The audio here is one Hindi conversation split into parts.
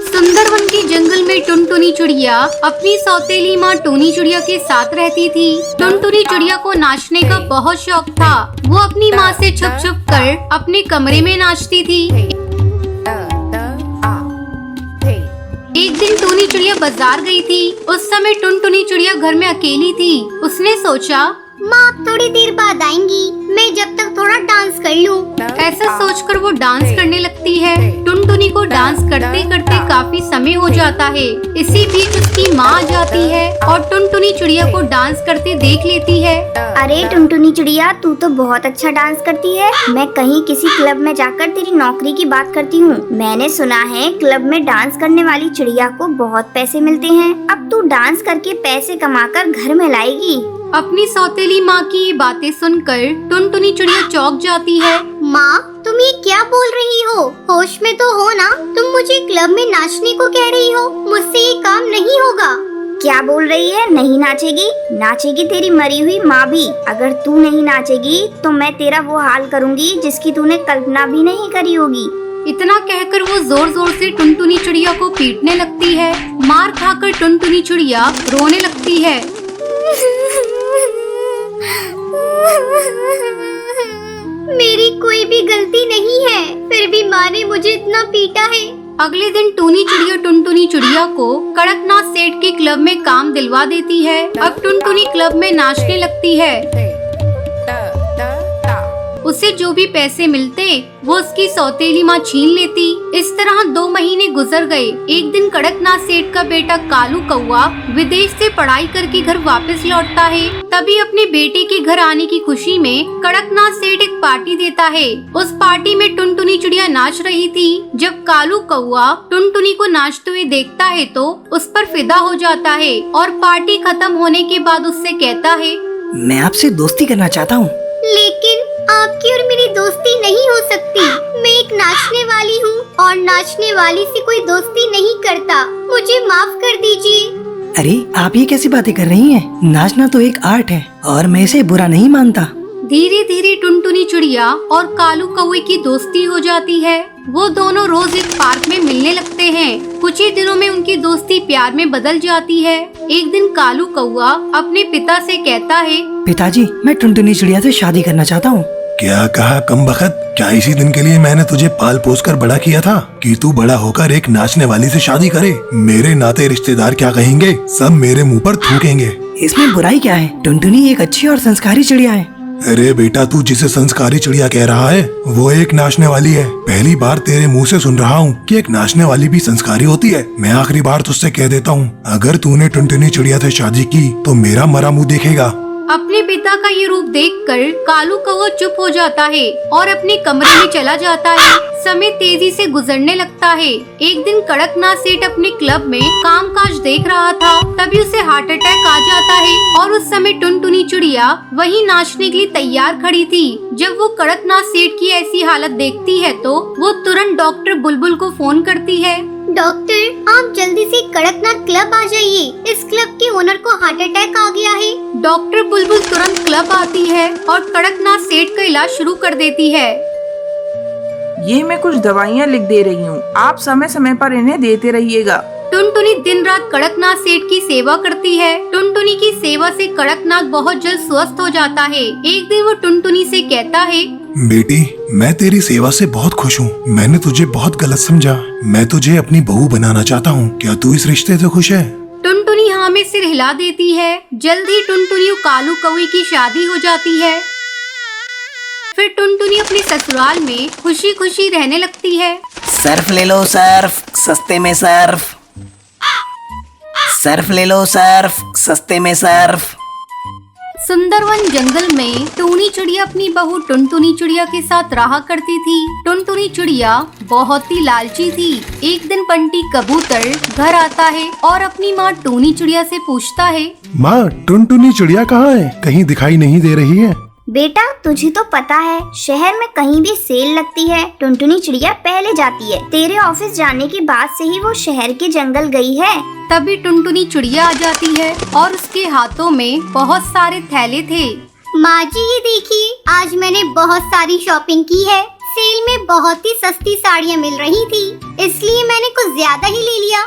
सुंदरवन के जंगल में टुनटुनी चिड़िया अपनी सौतेली माँ टूनी चिड़िया के साथ रहती थी। टुनटुनी चिड़िया को नाचने का बहुत शौक था। वो अपनी माँ से छुप छुप कर अपने कमरे में नाचती थी। एक दिन टूनी चिड़िया बाजार गई थी। उस समय टुनटुनी चिड़िया घर में अकेली थी। उसने सोचा, माँ थोड़ी देर बाद आएंगी, मैं जब तक थोड़ा डांस कर लूं। ऐसा सोचकर वो डांस करने लगती है। टुनटुनी को डांस करते करते काफी समय हो जाता है। इसी बीच उसकी माँ आ जाती है और टुनटुनी चिड़िया को डांस करते देख लेती है। अरे टुनटुनी चिड़िया, तू तो बहुत अच्छा डांस करती है। मैं कहीं किसी क्लब में जाकर तेरी नौकरी की बात करती हूँ। मैंने सुना है क्लब में डांस करने वाली चिड़िया को बहुत पैसे मिलते हैं। अब तू डांस करके पैसे कमाकर घर में लाएगी। अपनी सौतेली माँ की ये बातें सुनकर टुनटुनी चिड़िया चौंक जाती है। माँ, तुम ये क्या बोल रही हो? होश में तो हो ना? तुम मुझे क्लब में नाचने को कह रही हो? मुझसे ये काम नहीं होगा। क्या बोल रही है? नहीं नाचेगी? नाचेगी तेरी मरी हुई माँ भी। अगर तू नहीं नाचेगी तो मैं तेरा वो हाल करूँगी जिसकी तूने कल्पना भी नहीं करी होगी। इतना कहकर वो जोर जोर से टुनटुनी चिड़िया को पीटने लगती है। मार खाकर टुनटुनी चिड़िया रोने लगती है। मेरी कोई भी गलती नहीं है, फिर भी माँ ने मुझे इतना पीटा है। अगले दिन टूनी चिड़िया टुनटुनी चिड़िया को कड़कनाथ सेठ के क्लब में काम दिलवा देती है। अब टुनटुनी क्लब में नाचने लगती है। उसे जो भी पैसे मिलते वो उसकी सौतेली माँ छीन लेती। इस तरह 2 महीने गुजर गए। एक दिन कड़कनाथ सेठ का बेटा कालू कौआ विदेश से पढ़ाई करके घर वापस लौटता है। तभी अपने बेटे के घर आने की खुशी में कड़कनाथ सेठ एक पार्टी देता है। उस पार्टी में टुनटुनी चिड़िया नाच रही थी। जब कालू कौआ टुनटुनी को नाचते हुए देखता है तो उस पर फिदा हो जाता है और पार्टी खत्म होने के बाद उससे कहता है, मैं आपसे दोस्ती करना चाहता हूँ। लेकिन आपकी और मेरी दोस्ती नहीं हो सकती। मैं एक नाचने वाली हूँ और नाचने वाली से कोई दोस्ती नहीं करता। मुझे माफ कर दीजिए। अरे आप ये कैसी बातें कर रही हैं? नाचना तो एक आर्ट है और मैं इसे बुरा नहीं मानता। धीरे धीरे टुनटुनी चिड़िया और कालू कौवे की दोस्ती हो जाती है। वो दोनों रोज एक पार्क में मिलने लगते हैं। कुछ ही दिनों में उनकी दोस्ती प्यार में बदल जाती है। एक दिन कालू कौवा अपने पिता से कहता है, पिताजी, मैं टुनटुनी चिड़िया से शादी करना चाहता हूँ। क्या कहा कमबख्त? क्या इसी दिन के लिए मैंने तुझे पाल पोस कर बड़ा किया था कि तू बड़ा होकर एक नाचने वाली से शादी करे? मेरे नाते रिश्तेदार क्या कहेंगे? सब मेरे मुंह पर थूकेंगे। इसमें बुराई क्या है? टुनटुनी एक अच्छी और संस्कारी चिड़िया है। अरे बेटा, तू जिसे संस्कारी चिड़िया कह रहा है वो एक नाचने वाली है। पहली बार तेरे मुंह से सुन रहा हूँ कि एक नाचने वाली भी संस्कारी होती है। मैं आखिरी बार तुझसे कह देता हूँ, अगर तूने टुनटुनी चिड़िया से शादी की तो मेरा मरा मुंह देखेगा। अपने पिता का ये रूप देखकर कालू कौवा चुप हो जाता है और अपने कमरे में चला जाता है। समय तेजी से गुजरने लगता है। एक दिन कड़कनाथ सेठ अपने क्लब में कामकाज देख रहा था। तभी उसे हार्ट अटैक आ जाता है और उस समय टुनटुनी चिड़िया वहीं नाचने के लिए तैयार खड़ी थी। जब वो कड़कनाथ सेठ की ऐसी हालत देखती है तो वो तुरंत डॉक्टर बुलबुल को फोन करती है। डॉक्टर, आप जल्दी से कड़कनाथ क्लब आ जाइए। इस क्लब के ओनर को हार्ट अटैक आ गया है। डॉक्टर बुलबुल तुरंत क्लब आती है और कड़कनाथ सेठ का इलाज शुरू कर देती है। ये मैं कुछ दवाइयाँ लिख दे रही हूँ, आप समय समय पर इन्हें देते रहिएगा। टुनटुनी दिन रात कड़कनाथ सेठ की सेवा करती है। टुनटुनी की सेवा से कड़कनाथ बहुत जल्द स्वस्थ हो जाता है। एक दिन वो टुनटुनी से कहता है, बेटी, मैं तेरी सेवा से बहुत खुश हूँ। मैंने तुझे बहुत गलत समझा। मैं तुझे अपनी बहू बनाना चाहता हूँ। क्या तू इस रिश्ते से खुश है? टुनटुनी हाँ में सिर हिला देती है। जल्द ही टुनटुनी और कालू कौवे की शादी हो जाती है। फिर टुनटुनी अपने ससुराल में खुशी खुशी रहने लगती है। सर्फ ले लो सर्फ, सस्ते में सर्फ। सर्फ ले लो सर्फ, सस्ते में सर्फ। सुंदरवन जंगल में टूनी चिड़िया अपनी बहू टुनटुनी चिड़िया के साथ रहा करती थी। टुनटुनी चिड़िया बहुत ही लालची थी। एक दिन बंटी कबूतर घर आता है और अपनी माँ टूनी चिड़िया से पूछता है, माँ, टुनटुनी चिड़िया कहाँ है? कहीं दिखाई नहीं दे रही है। बेटा, तुझे तो पता है शहर में कहीं भी सेल लगती है, टुनटुनी चिड़िया पहले जाती है। तेरे ऑफिस जाने के बाद से ही वो शहर के जंगल गई है। तभी टुनटुनी चिड़िया आ जाती है और उसके हाथों में बहुत सारे थैले थे। माँ जी ये देखिए, आज मैंने बहुत सारी शॉपिंग की है। सेल में बहुत ही सस्ती साड़ियाँ मिल रही थी, इसलिए मैंने कुछ ज्यादा ही ले लिया।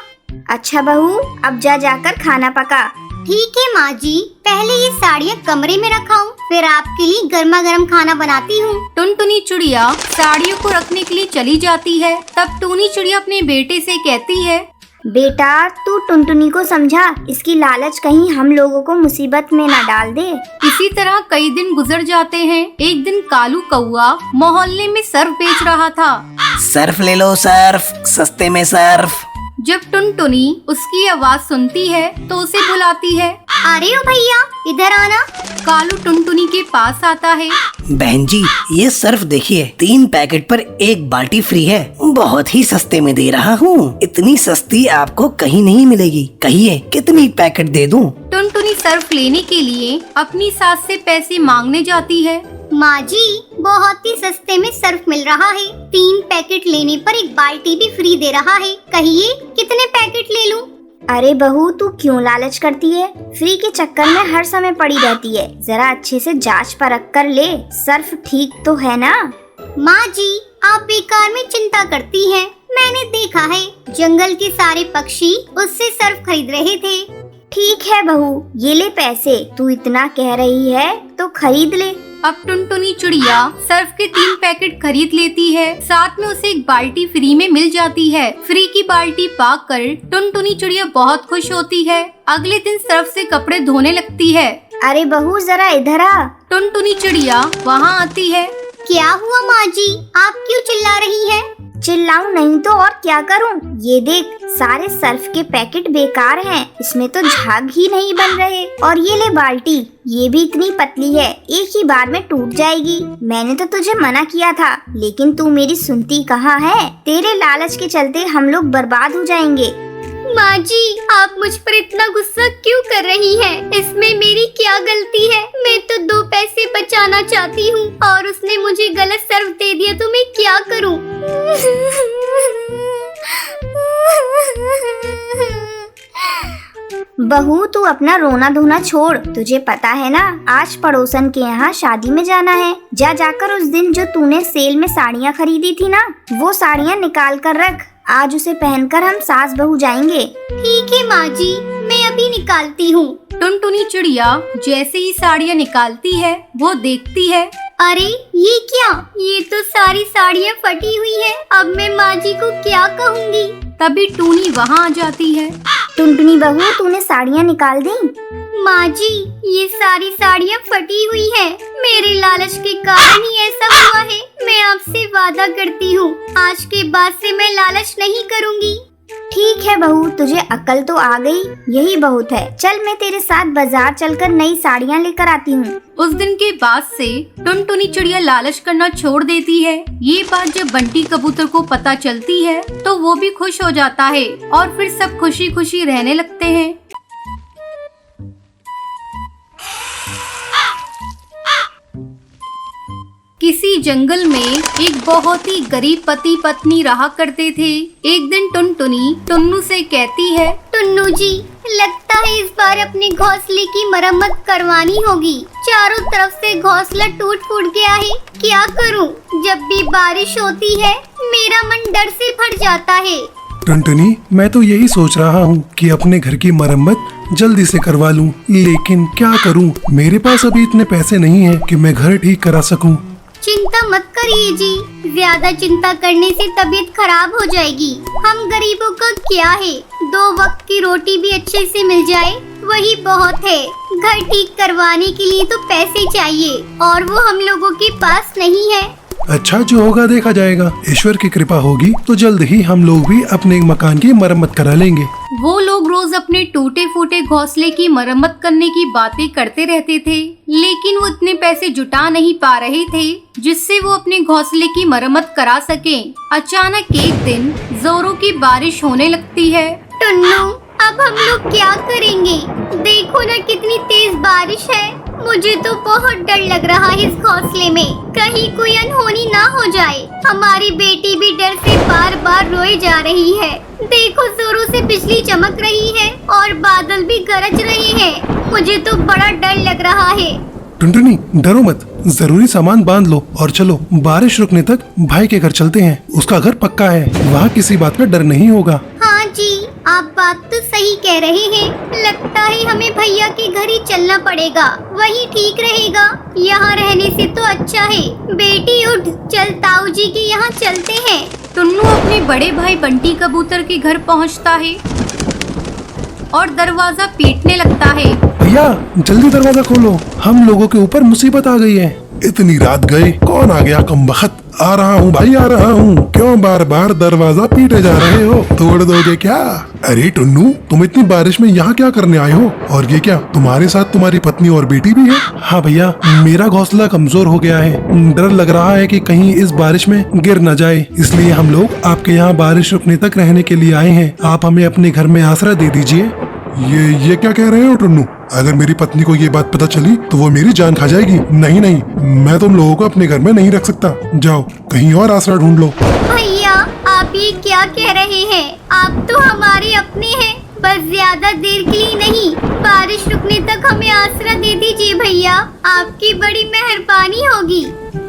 अच्छा बहू, अब जाकर खाना पका। ठीक है माँ जी, पहले ये साड़ियाँ कमरे में रखाऊं, फिर आपके लिए गर्मा गर्म खाना बनाती हूँ। टुनटुनी चिड़िया साड़ियों को रखने के लिए चली जाती है। तब टूनी चिड़िया अपने बेटे से कहती है, बेटा तू टुनटुनी को समझा, इसकी लालच कहीं हम लोगों को मुसीबत में न डाल दे। इसी तरह कई दिन गुजर जाते हैं। एक दिन कालू कौआ मोहल्ले में सर्फ बेच रहा था। सर्फ ले लो सर्फ, सस्ते में सर्फ। जब टुनटुनी उसकी आवाज सुनती है तो उसे बुलाती है। अरे ओ भैया, इधर आना। कालू टुनटुनी के पास आता है। बहन जी ये सर्फ देखिए, 3 पैकेट पर 1 बाल्टी फ्री है। बहुत ही सस्ते में दे रहा हूँ। इतनी सस्ती आपको कहीं नहीं मिलेगी। कहिए कितनी पैकेट दे दूँ? टुनटुनी सर्फ लेने के लिए अपनी सास से पैसे मांगने जाती है। माँ जी बहुत ही सस्ते में सर्फ मिल रहा है। 3 पैकेट लेने पर 1 बाल्टी भी फ्री दे रहा है। कहिए कितने पैकेट ले लूं? अरे बहू तू क्यों लालच करती है? फ्री के चक्कर में हर समय पड़ी रहती है। जरा अच्छे से जांच परख कर ले, सर्फ ठीक तो है ना? माँ जी आप बेकार में चिंता करती हैं। मैंने देखा है जंगल के सारे पक्षी उससे सर्फ खरीद रहे थे। ठीक है बहू, ये ले पैसे। तू इतना कह रही है तो खरीद ले। अब टुनटुनी चिड़िया सर्फ के 3 पैकेट खरीद लेती है। साथ में उसे 1 बाल्टी फ्री में मिल जाती है। फ्री की बाल्टी पाकर टुनटुनी चिड़िया बहुत खुश होती है। अगले दिन सर्फ से कपड़े धोने लगती है। अरे बहू जरा इधर आ। टुनटुनी चिड़िया वहाँ आती है। क्या हुआ माँ जी, आप क्यों चिल्ला रही हैं? चिल्लाऊं नहीं तो और क्या करूं? ये देख, सारे सर्फ के पैकेट बेकार हैं। इसमें तो झाग ही नहीं बन रहे। और ये ले बाल्टी, ये भी इतनी पतली है, एक ही बार में टूट जाएगी। मैंने तो तुझे मना किया था, लेकिन तू मेरी सुनती कहाँ है? तेरे लालच के चलते हम लोग बर्बाद हो जाएंगे। माँ जी आप मुझ पर इतना गुस्सा क्यों कर रही हैं? इसमें मेरी क्या गलती है? मैं तो 2 पैसे बचाना चाहती हूँ और उसने मुझे गलत सर्फ दे दिया तो मैं क्या करूँ? बहू तू अपना रोना धोना छोड़। तुझे पता है ना आज पड़ोसन के यहाँ शादी में जाना है। जाकर उस दिन जो तूने सेल में साड़ियाँ खरीदी थी ना, वो साड़ियाँ निकाल कर रख। आज उसे पहनकर हम सास बहू जाएंगे। ठीक है माँ जी, मैं अभी निकालती हूँ। टुनटुनी चिड़िया जैसे ही साड़ियाँ निकालती है वो देखती है। अरे ये क्या? ये तो सारी साड़ियाँ फटी हुई है। अब मैं माँ जी को क्या कहूँगी? तभी टूनी वहाँ आ जाती है। टुनटुनी बहू तूने साड़ियाँ निकाल दी? माँ जी ये सारी साड़ियाँ फटी हुई है। मेरे लालच के कारण ही ऐसा हुआ है। मैं आपसे वादा करती हूँ आज के बाद से मैं लालच नहीं करूँगी। ठीक है बहू, तुझे अकल तो आ गई, यही बहुत है। चल मैं तेरे साथ बाजार चलकर नई साड़ियाँ लेकर आती हूँ। उस दिन के बाद से टुनटुनी चिड़िया लालच करना छोड़ देती है। ये बात जब बंटी कबूतर को पता चलती है तो वो भी खुश हो जाता है और फिर सब खुशी खुशी रहने लगते हैं। किसी जंगल में एक बहुत ही गरीब पति पत्नी रहा करते थे। एक दिन टुनटुनी टुन्नू से कहती है, टुन्नू जी लगता है इस बार अपने घोंसले की मरम्मत करवानी होगी। चारों तरफ से घोंसला टूट फूट गया है। क्या करूं? जब भी बारिश होती है मेरा मन डर से भर जाता है। टुनटुनी मैं तो यही सोच रहा हूँ कि अपने घर की मरम्मत जल्दी से करवा लूँ, लेकिन क्या करूँ? मेरे पास अभी इतने पैसे नहीं है कि मैं घर ठीक करा सकूँ। चिंता मत करिए जी, ज्यादा चिंता करने से तबीयत खराब हो जाएगी। हम गरीबों का क्या है, 2 वक्त की रोटी भी अच्छे से मिल जाए वही बहुत है। घर ठीक करवाने के लिए तो पैसे चाहिए और वो हम लोगों के पास नहीं है। अच्छा जो होगा देखा जाएगा। ईश्वर की कृपा होगी तो जल्द ही हम लोग भी अपने मकान की मरम्मत करा लेंगे। वो लोग रोज अपने टूटे फूटे घोंसले की मरम्मत करने की बातें करते रहते थे, लेकिन वो इतने पैसे जुटा नहीं पा रहे थे जिससे वो अपने घोंसले की मरम्मत करा सके। अचानक एक दिन जोरों की बारिश होने लगती है। टुन्नू अब हम लोग क्या करेंगे? देखो ना कितनी तेज बारिश है। मुझे तो बहुत डर लग रहा है इस घोंसले में, कहीं कोई अनहोनी ना हो जाए। हमारी बेटी भी डर से बार बार रोए जा रही है। देखो जोरों से बिजली चमक रही है और बादल भी गरज रहे हैं। मुझे तो बड़ा डर लग रहा है। टुनटुनी डरो मत, जरूरी सामान बांध लो और चलो, बारिश रुकने तक भाई के घर चलते हैं। उसका घर पक्का है, वहाँ किसी बात का डर नहीं होगा। हाँ जी, आप बात तो सही कह रहे हैं। लगता है हमें भैया के घर ही चलना पड़ेगा, वही ठीक रहेगा। यहाँ रहने से तो अच्छा है। बेटी उठ, चल ताऊ जी के यहाँ चलते हैं। टुन्नू अपने बड़े भाई बंटी कबूतर के घर पहुँचता है और दरवाजा पीटने लगता है। भैया जल्दी दरवाजा खोलो, हम लोगों के ऊपर मुसीबत आ गई है। इतनी रात गए, कौन आ गया कमबख्त? आ रहा हूँ भाई, आ रहा हूँ। क्यों बार बार दरवाजा पीटे जा रहे हो? तोड़ दोगे क्या? अरे टुन्नू, तुम इतनी बारिश में यहाँ क्या करने आए हो? और ये क्या, तुम्हारे साथ तुम्हारी पत्नी और बेटी भी है? हाँ भैया, मेरा घोंसला कमजोर हो गया है। डर लग रहा है कि कहीं इस बारिश में गिर न जाए, इसलिए हम लोग आपके यहाँ बारिश रुकने तक रहने के लिए आए हैं। आप हमें अपने घर में आसरा दे दीजिए। ये क्या कह रहे हो टुन्नू? अगर मेरी पत्नी को ये बात पता चली तो वो मेरी जान खा जाएगी। नहीं नहीं, मैं तुम लोगों को अपने घर में नहीं रख सकता। जाओ कहीं और आसरा ढूंढ लो। भैया आप ये क्या कह रहे हैं? आप तो हमारे अपने हैं, बस ज्यादा देर के लिए नहीं, बारिश रुकने तक हमें आसरा दे दीजिए भैया, आपकी बड़ी मेहरबानी होगी।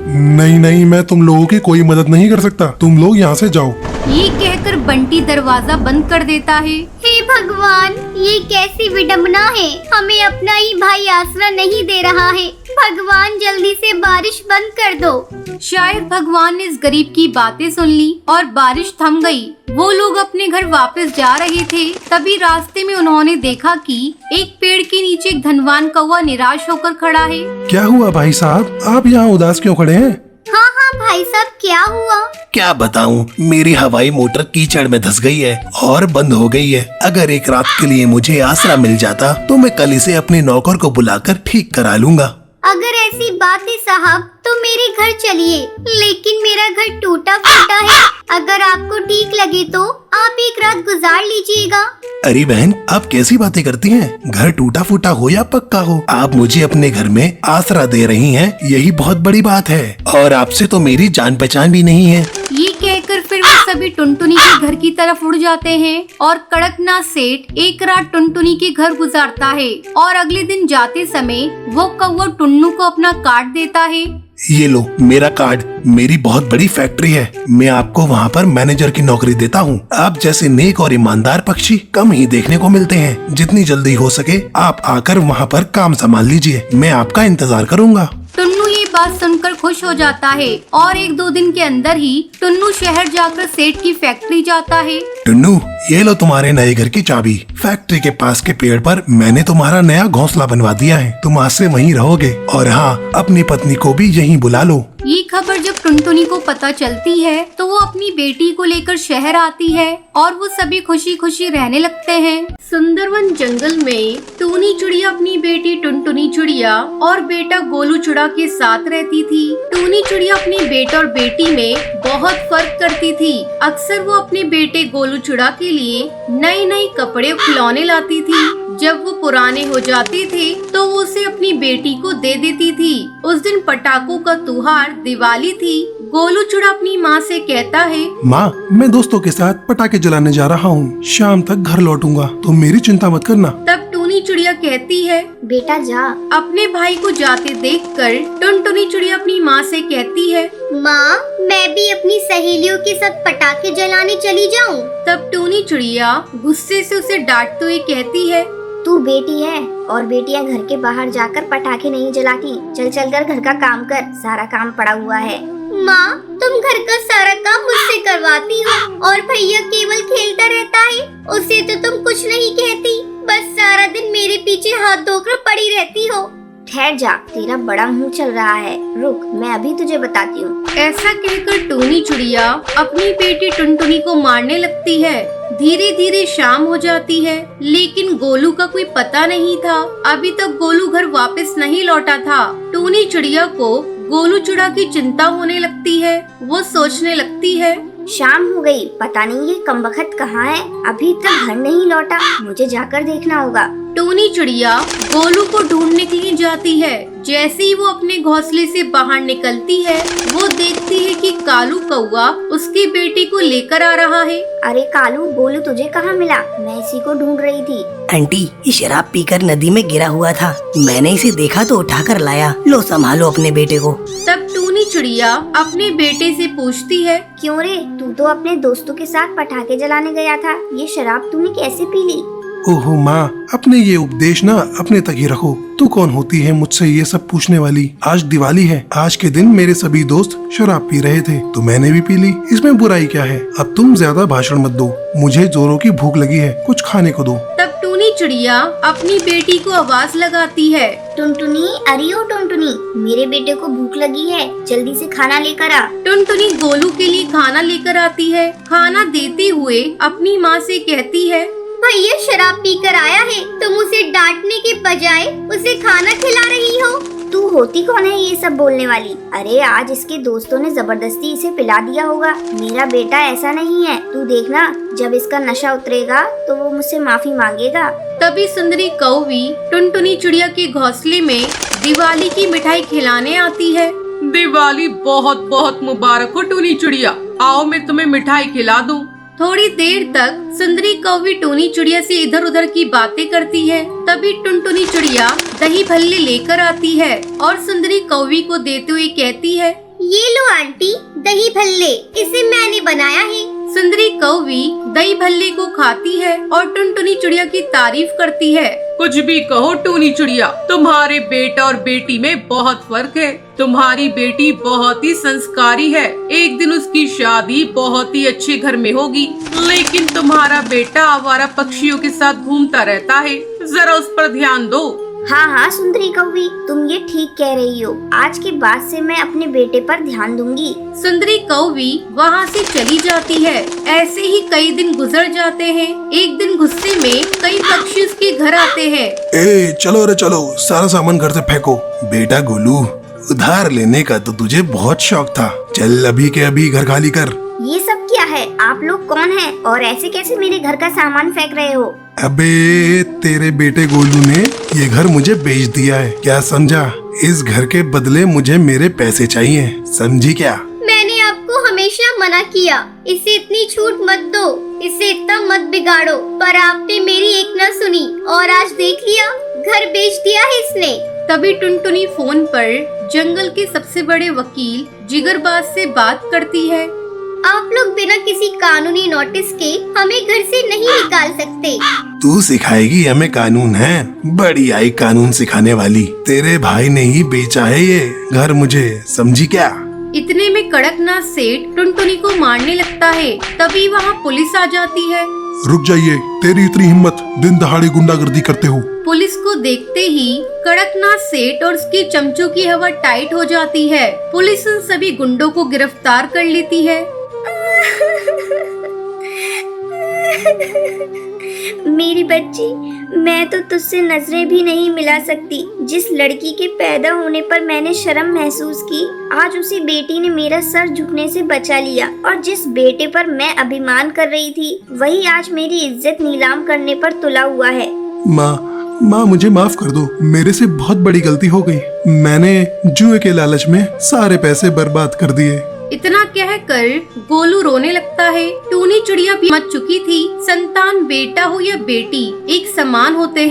नहीं नहीं, मैं तुम लोगों की कोई मदद नहीं कर सकता, तुम लोग यहाँ से जाओ। ये कहकर बंटी दरवाजा बंद कर देता है। हे भगवान, ये कैसी विडम्बना है, हमें अपना ही भाई आसरा नहीं दे रहा है। भगवान जल्दी से बारिश बंद कर दो। शायद भगवान ने इस गरीब की बातें सुन ली और बारिश थम गई। वो लोग अपने घर वापस जा रहे थे, तभी रास्ते में उन्होंने देखा कि एक पेड़ के नीचे एक धनवान कौवा निराश होकर खड़ा है। क्या हुआ भाई साहब, आप यहाँ उदास क्यों खड़े हैं? हाँ हाँ भाई साहब, क्या हुआ? क्या बताऊं, मेरी हवाई मोटर कीचड़ में धंस गई है और बंद हो गई है। अगर एक रात के लिए मुझे आसरा मिल जाता तो मैं कल इसे अपने नौकर को बुलाकर ठीक करा लूंगा। अगर ऐसी बात है साहब तो मेरे घर चलिए, लेकिन मेरा घर टूटा फूटा है। अगर आपको ठीक लगे तो आप एक रात गुजार लीजिएगा। अरे बहन, आप कैसी बातें करती हैं? घर टूटा फूटा हो या पक्का हो, आप मुझे अपने घर में आसरा दे रही हैं, यही बहुत बड़ी बात है। और आपसे तो मेरी जान पहचान भी नहीं है। ये कहकर फिर वो सभी टुनटुनी के घर की तरफ उड़ जाते हैं और कड़कनाथ सेठ एक रात टुनटुनी के घर गुजारता है और अगले दिन जाते समय वो कौवा टुन्नू को अपना कार्ड देता है। ये लो मेरा कार्ड, मेरी बहुत बड़ी फैक्ट्री है, मैं आपको वहाँ पर मैनेजर की नौकरी देता हूँ। आप जैसे नेक और ईमानदार पक्षी कम ही देखने को मिलते हैं। जितनी जल्दी हो सके आप आकर वहाँ पर काम संभाल लीजिए, मैं आपका इंतजार करूँगा। टुन्नू ये बात सुनकर खुश हो जाता है और 1-2 दिन के अंदर ही टुन्नू शहर जाकर सेठ की फैक्ट्री जाता है। टुन्नू, ये लो तुम्हारे नए घर की चाबी। फैक्ट्री के पास के पेड़ पर मैंने तुम्हारा नया घोंसला बनवा दिया है, तुम आज से वहीं रहोगे। और हाँ, अपनी पत्नी को भी यहीं बुला लो। ये खबर जब टुनटुनी को पता चलती है तो वो अपनी बेटी को लेकर शहर आती है और वो सभी खुशी खुशी रहने लगते हैं। सुंदरवन जंगल में टूनी चिड़िया अपनी बेटी टुनटुनी चिड़िया और बेटा गोलू चिड़ा के साथ रहती थी। टूनी चिड़िया अपने बेटा और बेटी में बहुत फर्क करती थी। अक्सर वो अपने बेटे गोलू चिड़ा के लिए नए नए कपड़े और खिलौने लाती थी। जब वो पुराने हो जाते थे तो वो उसे अपनी बेटी को दे देती थी। उस दिन पटाखों का त्योहार दिवाली थी। गोलू चिड़ा अपनी माँ से कहता है, माँ, मैं दोस्तों के साथ पटाखे जलाने जा रहा हूँ, शाम तक घर लौटूंगा, तुम मेरी चिंता मत करना। तब टूनी चिड़िया कहती है, बेटा जा। अपने भाई को जाते देखकर टुनटुनी चिड़िया अपनी माँ से कहती है, माँ, मैं भी अपनी सहेलियों के साथ पटाखे जलाने चली जाऊँ। तब टूनी चिड़िया गुस्से से उसे डांटते हुए कहती है, तू बेटी है और बेटियां घर के बाहर जाकर पटाखे नहीं जलाती। चल चल कर घर का काम कर, सारा काम पड़ा हुआ है। माँ, तुम घर का सारा काम मुझसे करवाती हो और भैया केवल खेलता रहता है, उसे तो तुम कुछ नहीं कहती, बस सारा दिन मेरे पीछे हाथ धोकर पड़ी रहती हो। ठहर जा, तेरा बड़ा मुंह चल रहा है, रुक मैं अभी तुझे बताती हूँ। ऐसा कहकर टूनी चिड़िया अपनी बेटी टुनटुनी को मारने लगती है। धीरे धीरे शाम हो जाती है, लेकिन गोलू का कोई पता नहीं था। अभी तक गोलू घर वापस नहीं लौटा था। टूनी चिड़िया को गोलू चिड़ा की चिंता होने लगती है। वो सोचने लगती है, शाम हो गई, पता नहीं ये कमबख्त कहाँ है, अभी तक घर नहीं लौटा, मुझे जाकर देखना होगा। टूनी चिड़िया गोलू को ढूंढने के लिए जाती है। जैसे ही वो अपने घोंसले से बाहर निकलती है, वो देखती है कि कालू कौआ उसकी बेटी को लेकर आ रहा है। अरे कालू, गोलू तुझे कहाँ मिला? मैं इसी को ढूंढ रही थी। आंटी, ये शराब पीकर नदी में गिरा हुआ था। मैंने इसे देखा तो उठाकर लाया। लो संभालो अपने बेटे को। तब टूनी चिड़िया अपने बेटे से पूछती है, क्यों रे, तू तो अपने दोस्तों के साथ पटाखे जलाने गया था। ये शराब तूने कैसे पी ली? ओहो माँ, अपने ये उपदेश ना अपने तक ही रखो। तू कौन होती है मुझसे ये सब पूछने वाली? आज दिवाली है। आज के दिन मेरे सभी दोस्त शराब पी रहे थे तो मैंने भी पी ली। इसमें बुराई क्या है? अब तुम ज्यादा भाषण मत दो। मुझे जोरों की भूख लगी है, कुछ खाने को दो। तब टूनी चिड़िया अपनी बेटी को आवाज लगाती है, टुनटुनी, अरे ओ टुनटुनी, मेरे बेटे को भूख लगी है, जल्दी से खाना लेकर आ। टुनटुनी गोलू के लिए खाना लेकर आती है। खाना देते हुए अपनी माँ से कहती है, भैया शराब पीकर आया है, तुम उसे डांटने के बजाय उसे खाना खिला रही हो। तू होती कौन है ये सब बोलने वाली? अरे आज इसके दोस्तों ने जबरदस्ती इसे पिला दिया होगा। मेरा बेटा ऐसा नहीं है। तू देखना, जब इसका नशा उतरेगा तो वो मुझसे माफी मांगेगा। तभी सुंदरी कौवी टुनटुनी चिड़िया के घोंसले में दिवाली की मिठाई खिलाने आती है। दिवाली बहुत बहुत मुबारक हो टूनी चिड़िया। आओ मैं तुम्हें मिठाई खिला दूं। थोड़ी देर तक सुंदरी कौवी टूनी चिड़िया से इधर उधर की बातें करती है। तभी टुनटुनी चिड़िया दही भल्ले लेकर आती है और सुंदरी कौवी को देते हुए कहती है, ये लो आंटी, दही भल्ले, इसे मैंने बनाया है। सुंदरी कौवी दही भल्ले को खाती है और टुनटुनी चिड़िया की तारीफ करती है। कुछ भी कहो टूनी चिड़िया, तुम्हारे बेटा और बेटी में बहुत फर्क है। तुम्हारी बेटी बहुत ही संस्कारी है। एक दिन उसकी शादी बहुत ही अच्छे घर में होगी, लेकिन तुम्हारा बेटा आवारा पक्षियों के साथ घूमता रहता है। जरा उस पर ध्यान दो। हाँ हाँ सुंदरी कौवी, तुम ये ठीक कह रही हो। आज के बाद से मैं अपने बेटे पर ध्यान दूंगी। सुंदरी कौवी वहाँ से चली जाती है। ऐसे ही कई दिन गुजर जाते हैं। एक दिन गुस्से में कई पक्षी उसके घर आते हैं। ए चलो रे चलो, सारा सामान घर से फेंको। बेटा गोलू, उधार लेने का तो तुझे बहुत शौक था। चल अभी के अभी घर खाली कर। ये सब क्या है? आप लोग कौन हैं और ऐसे कैसे मेरे घर का सामान फेंक रहे हो? अबे तेरे बेटे गोलू ने ये घर मुझे बेच दिया है, क्या समझा? इस घर के बदले मुझे मेरे पैसे चाहिए, समझी क्या? मैंने आपको हमेशा मना किया, इसे इतनी छूट मत दो, इसे इतना मत बिगाड़ो, पर आपने मेरी एक न सुनी और आज देख लिया, घर बेच दिया है इसने। तभी टुनटुनी फोन पर जंगल के सबसे बड़े वकील जिगरबाज से बात करती है। आप लोग बिना किसी कानूनी नोटिस के हमें घर से नहीं निकाल सकते। तू सिखाएगी हमें कानून? है बड़ी आई कानून सिखाने वाली। तेरे भाई ने ही बेचा है ये घर मुझे, समझी क्या? इतने में कड़कनाथ सेठ टुनटुनी को मारने लगता है। तभी वहाँ पुलिस आ जाती है। रुक जाइए, तेरी इतनी हिम्मत, दिन दहाड़े गुंडागर्दी करते हो। पुलिस को देखते ही कड़कनाथ सेठ और उसके चमचों की हवा टाइट हो जाती है। पुलिस उन सभी गुंडों को गिरफ्तार कर लेती है। मेरी बच्ची, मैं तो तुझसे नजरें भी नहीं मिला सकती। जिस लड़की के पैदा होने पर मैंने शर्म महसूस की, आज उसी बेटी ने मेरा सर झुकने से बचा लिया। और जिस बेटे पर मैं अभिमान कर रही थी, वही आज मेरी इज्जत नीलाम करने पर तुला हुआ है। माँ मुझे माफ कर दो, मेरे से बहुत बड़ी गलती हो गई। मैंने जुए के लालच में सारे पैसे बर्बाद कर दिए। इतना कहकर गोलू रोने लगता है। टूनी चिड़िया भी मच चुकी थी। संतान बेटा हो या बेटी एक समान होते हैं।